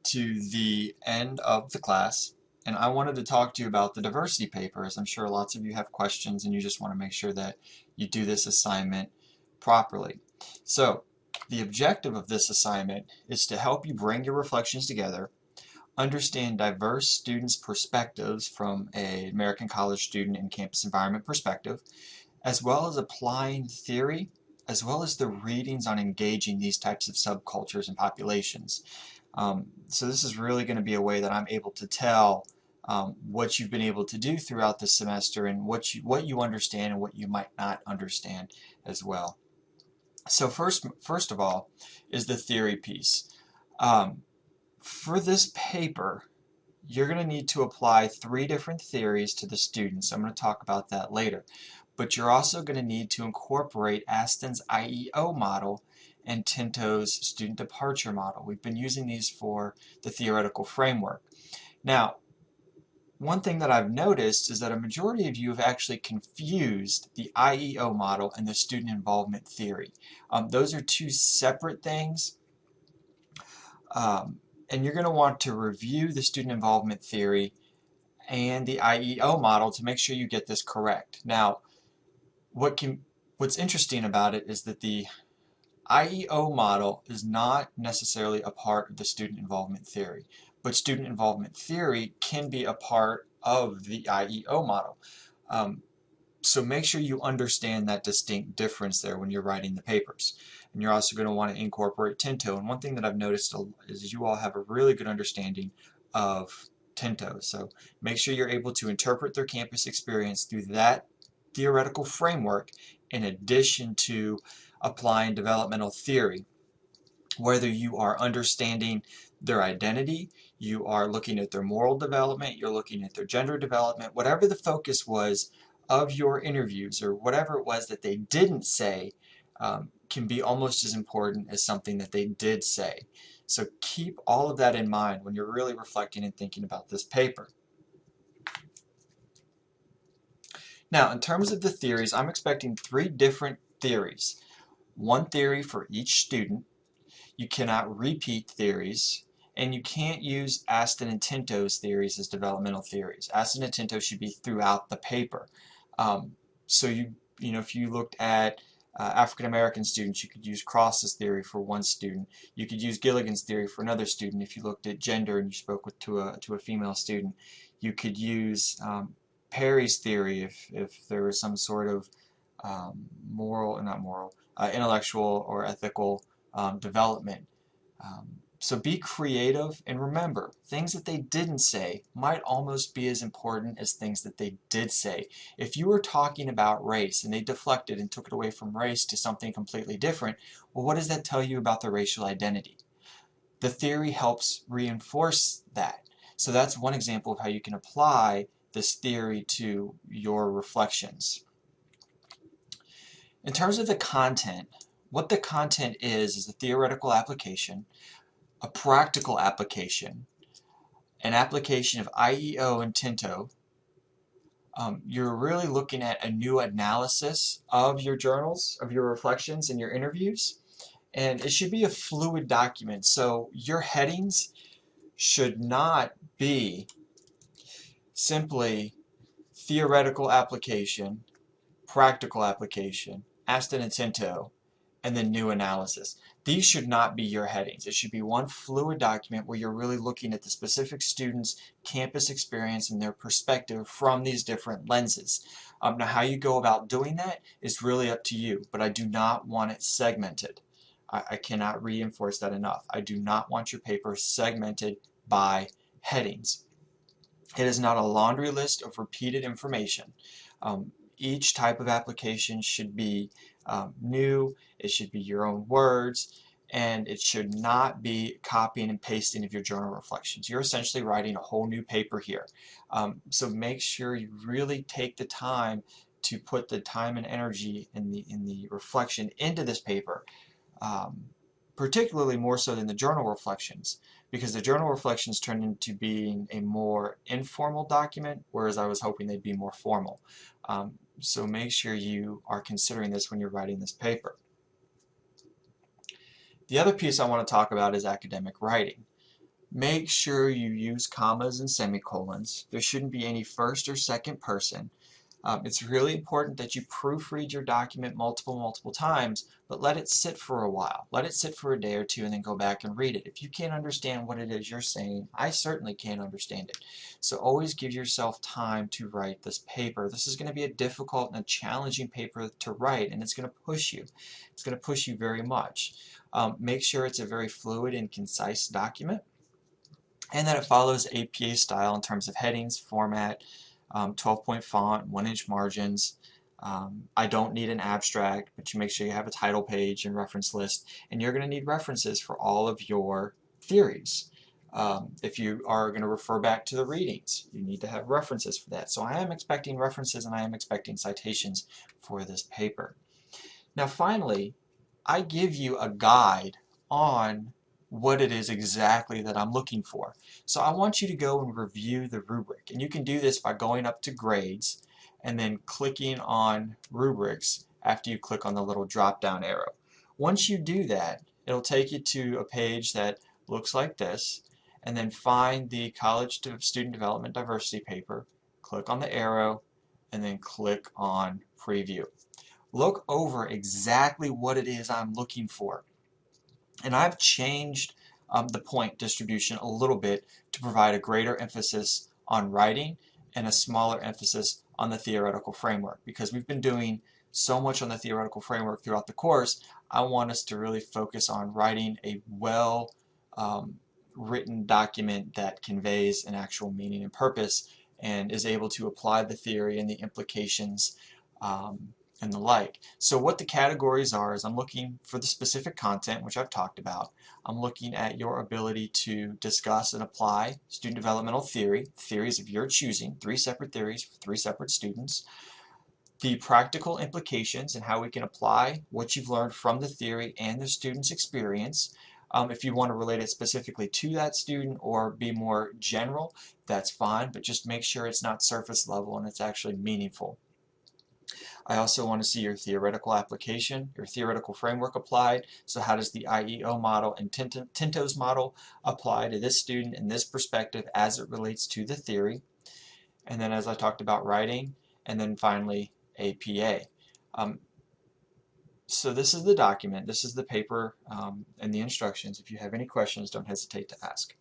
to the end of the class, and I wanted to talk to you about the diversity paper, as I'm sure lots of you have questions and you just want to make sure that you do this assignment properly. So, the objective of this assignment is to help you bring your reflections together, understand diverse students' perspectives from an American college student and campus environment perspective, as well as applying theory, as well as the readings on engaging these types of subcultures and populations. So this is really going to be a way that I'm able to tell what you've been able to do throughout this semester and what you understand and what you might not understand as well. So first of all is the theory piece. For this paper, you're going to need to apply 3 different theories to the students. I'm going to talk about that later. But you're also going to need to incorporate Aston's IEO model and Tinto's student departure model. We've been using these for the theoretical framework. Now, one thing that I've noticed is that a majority of you have actually confused the IEO model and the student involvement theory. Those are 2 separate things. And you're going to want to review the student involvement theory and the IEO model to make sure you get this correct. Now, what's interesting about it is that the IEO model is not necessarily a part of the student involvement theory, but student involvement theory can be a part of the IEO model. So make sure you understand that distinct difference there when you're writing the papers. And you're also going to want to incorporate Tinto. And one thing that I've noticed is you all have a really good understanding of Tinto. So make sure you're able to interpret their campus experience through that theoretical framework in addition to applying developmental theory. Whether you are understanding their identity, you are looking at their moral development, you're looking at their gender development, whatever the focus was of your interviews or whatever it was that they didn't say can be almost as important as something that they did say. So keep all of that in mind when you're really reflecting and thinking about this paper. Now, in terms of the theories, I'm expecting 3 different theories. 1 theory for each student. You cannot repeat theories, and you can't use Aston and Tinto's theories as developmental theories. Aston and Tinto should be throughout the paper. So if you looked at African American students, you could use Cross's theory for 1 student. You could use Gilligan's theory for another student. If you looked at gender and you spoke to a female student, you could use Perry's theory if there was some sort of intellectual or ethical development. So be creative, and remember, things that they didn't say might almost be as important as things that they did say. If you were talking about race and they deflected and took it away from race to something completely different, well, what does that tell you about the racial identity? The theory helps reinforce that. So that's one example of how you can apply this theory to your reflections. In terms of the content, what the content is a theoretical application, a practical application, an application of IEO and Tinto. You're really looking at a new analysis of your journals, of your reflections and your interviews, and it should be a fluid document. So your headings should not be simply theoretical application, practical application, Aston and Tinto, and then new analysis. These should not be your headings. It should be one fluid document where you're really looking at the specific student's campus experience and their perspective from these different lenses. Now, how you go about doing that is really up to you, but I do not want it segmented. I cannot reinforce that enough. I do not want your paper segmented by headings. It is not a laundry list of repeated information. Each type of application should be new, it should be your own words, and it should not be copying and pasting of your journal reflections. You're essentially writing a whole new paper here. So make sure you really take the time to put the time and energy in the reflection into this paper, particularly more so than the journal reflections, because the journal reflections turn into being a more informal document, whereas I was hoping they'd be more formal. So make sure you are considering this when you're writing this paper. The other piece I want to talk about is academic writing. Make sure you use commas and semicolons. There shouldn't be any first or second person. It's really important that you proofread your document multiple times, but let it sit for a while. Let it sit for a day or two and then go back and read it. If you can't understand what it is you're saying, I certainly can't understand it. So always give yourself time to write this paper. This is going to be a difficult and a challenging paper to write, and it's going to push you. It's going to push you very much. Make sure it's a very fluid and concise document, and that it follows APA style in terms of headings, format, 12-point font, 1-inch margins. I don't need an abstract, but you make sure you have a title page and reference list, and you're going to need references for all of your theories. If you are going to refer back to the readings, you need to have references for that. So I am expecting references and I am expecting citations for this paper. Now finally, I give you a guide on what it is exactly that I'm looking for. So I want you to go and review the rubric, and you can do this by going up to grades and then clicking on rubrics after you click on the little drop down arrow. Once you do that, it'll take you to a page that looks like this, and then find the College Student Development Diversity paper, click on the arrow, and then click on preview. Look over exactly what it is I'm looking for. And I've changed the point distribution a little bit to provide a greater emphasis on writing and a smaller emphasis on the theoretical framework. Because we've been doing so much on the theoretical framework throughout the course, I want us to really focus on writing a well written document that conveys an actual meaning and purpose and is able to apply the theory and the implications and the like. So what the categories are is I'm looking for the specific content, which I've talked about. I'm looking at your ability to discuss and apply student developmental theory, theories of your choosing, 3 separate theories for 3 separate students. The practical implications and how we can apply what you've learned from the theory and the student's experience. If you want to relate it specifically to that student or be more general, that's fine, but just make sure it's not surface level and it's actually meaningful. I also want to see your theoretical application, your theoretical framework applied. So how does the IEO model and Tinto's model apply to this student in this perspective as it relates to the theory? And then as I talked about writing, and then finally APA. So this is the document, this is the paper and the instructions. If you have any questions, don't hesitate to ask.